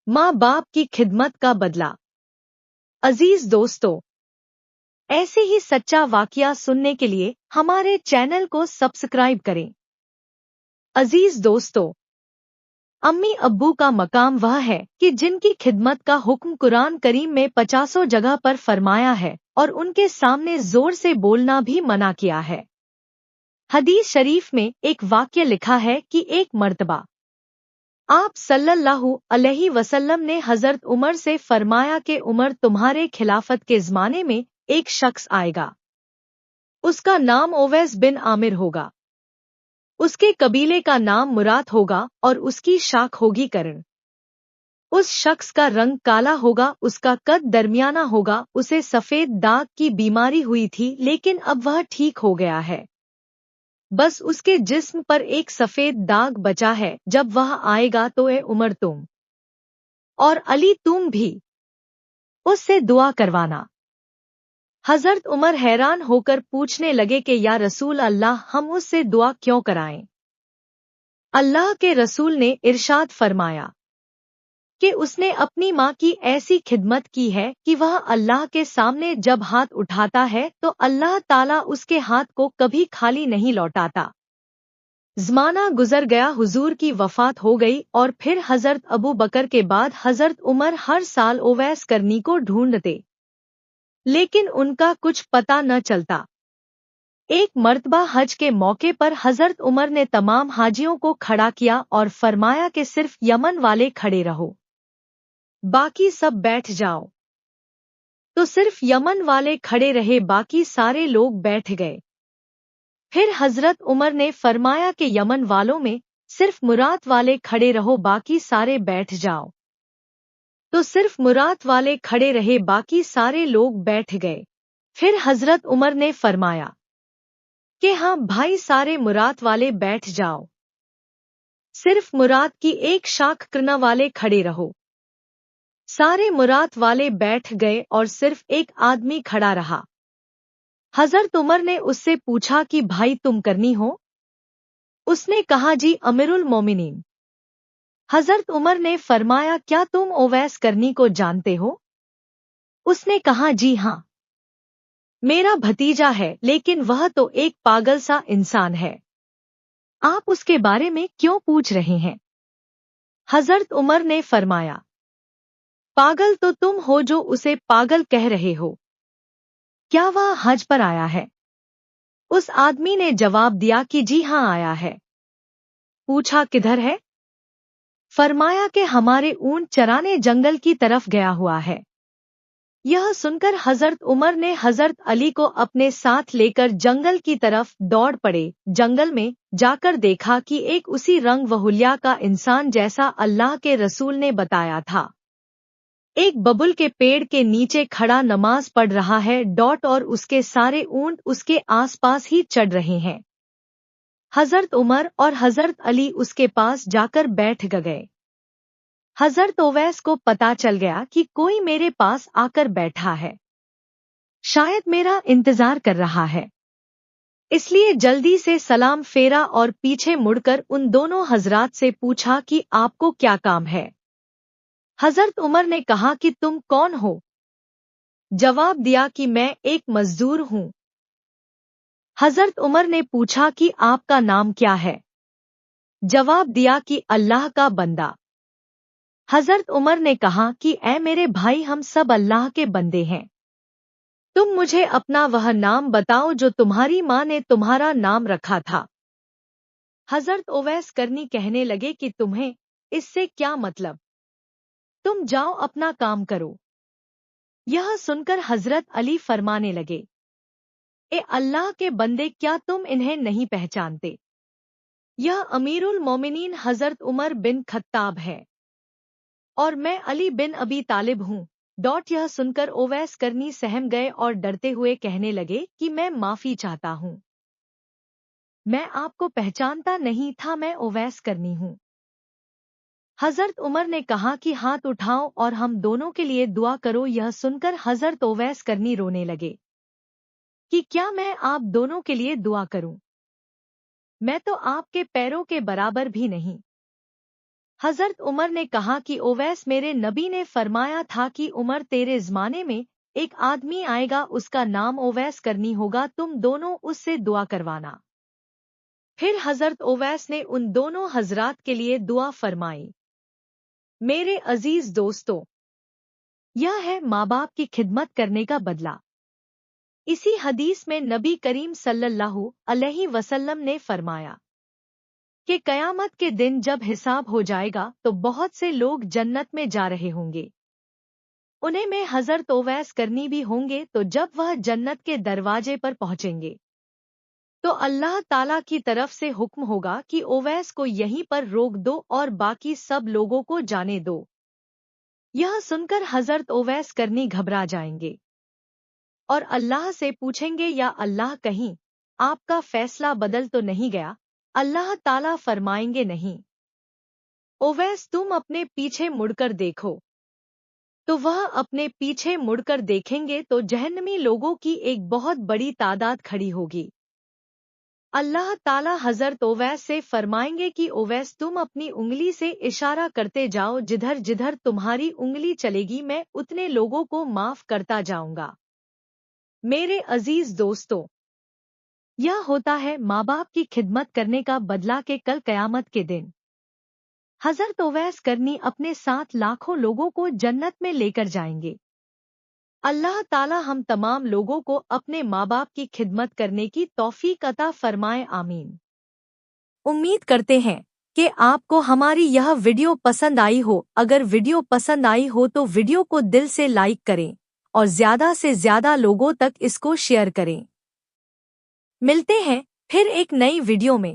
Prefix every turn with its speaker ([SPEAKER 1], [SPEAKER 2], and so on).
[SPEAKER 1] माँ बाप की खिदमत का बदला। अजीज दोस्तों, ऐसे ही सच्चा वाकया सुनने के लिए हमारे चैनल को सब्सक्राइब करें। अजीज दोस्तों, अम्मी अब्बू का मकाम वह है कि जिनकी खिदमत का हुक्म कुरान करीम में 50 जगह पर फरमाया है और उनके सामने जोर से बोलना भी मना किया है। हदीस शरीफ में एक वाक्य लिखा है कि एक मर्तबा आप सल्लल्लाहु अलैहि वसल्लम ने हजरत उमर से फरमाया कि उमर, तुम्हारे खिलाफत के ज़माने में एक शख्स आएगा। उसका नाम ओवैस बिन आमिर होगा। उसके कबीले का नाम मुरात होगा और उसकी शाख होगी करण। उस शख्स का रंग काला होगा, उसका कद दरमियाना होगा, उसे सफेद दाग की बीमारी हुई थी लेकिन अब वह ठीक हो गया है। बस उसके जिस्म पर एक सफेद दाग बचा है। जब वह आएगा तो ए उमर, तुम और अली तुम भी उससे दुआ करवाना। हजरत उमर हैरान होकर पूछने लगे कि या रसूल अल्लाह, हम उससे दुआ क्यों कराएं? अल्लाह के रसूल ने इरशाद फरमाया कि उसने अपनी माँ की ऐसी खिदमत की है कि वह अल्लाह के सामने जब हाथ उठाता है तो अल्लाह ताला उसके हाथ को कभी खाली नहीं लौटाता। ज़माना गुजर गया, हुजूर की वफात हो गई और फिर हजरत अबू बकर के बाद हजरत उमर हर साल ओवैस करनी को ढूंढते, लेकिन उनका कुछ पता न चलता। एक मर्तबा हज के मौके पर हजरत उमर ने तमाम हाजियों को खड़ा किया और फरमाया कि सिर्फ यमन वाले खड़े रहो, बाकी सब बैठ जाओ। तो सिर्फ यमन वाले खड़े रहे, बाकी सारे लोग बैठ गए। फिर हजरत उमर ने फरमाया कि यमन वालों में सिर्फ मुरात वाले खड़े रहो, बाकी सारे बैठ जाओ। तो सिर्फ मुरात वाले खड़े रहे, बाकी सारे लोग बैठ गए। फिर हजरत उमर ने फरमाया कि हाँ भाई, सारे मुरात वाले बैठ जाओ, सिर्फ मुरात की एक शाख करना वाले खड़े रहो। सारे मुरात वाले बैठ गए और सिर्फ एक आदमी खड़ा रहा। हजरत उमर ने उससे पूछा कि भाई, तुम करनी हो? उसने कहा, जी अमीरुल मोमिनीन। हजरत उमर ने फरमाया, क्या तुम ओवैस करनी को जानते हो? उसने कहा, जी हाँ, मेरा भतीजा है, लेकिन वह तो एक पागल सा इंसान है। आप उसके बारे में क्यों पूछ रहे हैं? हजरत उमर ने फरमाया, पागल तो तुम हो जो उसे पागल कह रहे हो। क्या वह हज पर आया है? उस आदमी ने जवाब दिया कि जी हाँ, आया है। पूछा, किधर है? फरमाया कि हमारे ऊंट चराने जंगल की तरफ गया हुआ है। यह सुनकर हजरत उमर ने हजरत अली को अपने साथ लेकर जंगल की तरफ दौड़ पड़े। जंगल में जाकर देखा कि एक उसी रंग व हुलिया का इंसान जैसा अल्लाह के रसूल ने बताया था, एक बबुल के पेड़ के नीचे खड़ा नमाज पढ़ रहा है और उसके सारे ऊंट उसके आसपास ही चढ़ रहे हैं। हजरत उमर और हजरत अली उसके पास जाकर बैठ गए। हजरत ओवैस को पता चल गया कि कोई मेरे पास आकर बैठा है, शायद मेरा इंतजार कर रहा है, इसलिए जल्दी से सलाम फेरा और पीछे मुड़कर उन दोनों हजरात से पूछा कि आपको क्या काम है? हजरत उमर ने कहा कि तुम कौन हो? जवाब दिया कि मैं एक मजदूर हूँ। हजरत उमर ने पूछा कि आपका नाम क्या है? जवाब दिया कि अल्लाह का बंदा। हजरत उमर ने कहा कि ऐ मेरे भाई, हम सब अल्लाह के बंदे हैं। तुम मुझे अपना वह नाम बताओ जो तुम्हारी माँ ने तुम्हारा नाम रखा था। हजरत ओवैस करनी कहने लगे कि तुम्हें इससे क्या मतलब, तुम जाओ अपना काम करो। यह सुनकर हजरत अली फरमाने लगे, ए अल्लाह के बंदे, क्या तुम इन्हें नहीं पहचानते? यह अमीरुल मोमिनीन हजरत उमर बिन खत्ताब है और मैं अली बिन अबी तालिब हूँ। यह सुनकर ओवैस करनी सहम गए और डरते हुए कहने लगे कि मैं माफी चाहता हूँ, मैं आपको पहचानता नहीं था, मैं ओवैस करनी हूँ। हजरत उमर ने कहा कि हाथ उठाओ और हम दोनों के लिए दुआ करो। यह सुनकर हजरत ओवैस करनी रोने लगे कि क्या मैं आप दोनों के लिए दुआ करूं? मैं तो आपके पैरों के बराबर भी नहीं। حضرت عمر نے کہا کہ اویس میرے نبی نے فرمایا تھا کہ عمر تیرے زمانے میں ایک آدمی آئے گا، اس کا نام اویس کرنی ہوگا، تم دونوں اس سے دعا کروانا۔ پھر حضرت اویس نے ان دونوں حضرات کے لیے دعا فرمائی۔ میرے عزیز دوستو، یہ ہے ماں باپ کی خدمت کرنے کا بدلہ۔ اسی حدیث میں نبی کریم صلی اللہ علیہ وسلم نے فرمایا کہ قیامت کے دن جب حساب ہو جائے گا تو بہت سے لوگ جنت میں جا رہے ہوں گے، انہیں میں حضرت اویس کرنی بھی ہوں گے، تو جب وہ جنت کے دروازے پر پہنچیں گے تو اللہ تعالیٰ کی طرف سے حکم ہوگا کہ اویس کو یہیں پر روک دو اور باقی سب لوگوں کو جانے دو۔ یہ سن کر حضرت اویس کرنی گھبرا جائیں گے اور اللہ سے پوچھیں گے، یا اللہ کہیں آپ کا فیصلہ بدل تو نہیں گیا؟ اللہ تعالیٰ فرمائیں گے نہیں، اویس تم اپنے پیچھے مڑ کر دیکھو۔ تو وہ اپنے پیچھے مڑ کر دیکھیں گے تو جہنمی لوگوں کی ایک بہت بڑی تعداد کھڑی ہوگی۔ اللہ تعالیٰ حضرت اویس سے فرمائیں گے کہ اویس تم اپنی انگلی سے اشارہ کرتے جاؤ، جدھر جدھر تمہاری انگلی چلے گی میں اتنے لوگوں کو معاف کرتا جاؤں گا۔ میرے عزیز دوستو، یہ ہوتا ہے ماں باپ کی خدمت کرنے کا بدلہ کہ کل قیامت کے دن حضرت اویس کرنی اپنے ساتھ لاکھوں لوگوں کو جنت میں لے کر جائیں گے۔ اللہ تعالی ہم تمام لوگوں کو اپنے ماں باپ کی خدمت کرنے کی توفیق عطا فرمائے، آمین۔ امید کرتے ہیں کہ آپ کو ہماری یہ ویڈیو پسند آئی ہو۔ اگر ویڈیو پسند آئی ہو تو ویڈیو کو دل سے لائک کریں اور زیادہ سے زیادہ لوگوں تک اس کو شیئر کریں۔ ملتے ہیں پھر ایک نئی ویڈیو میں۔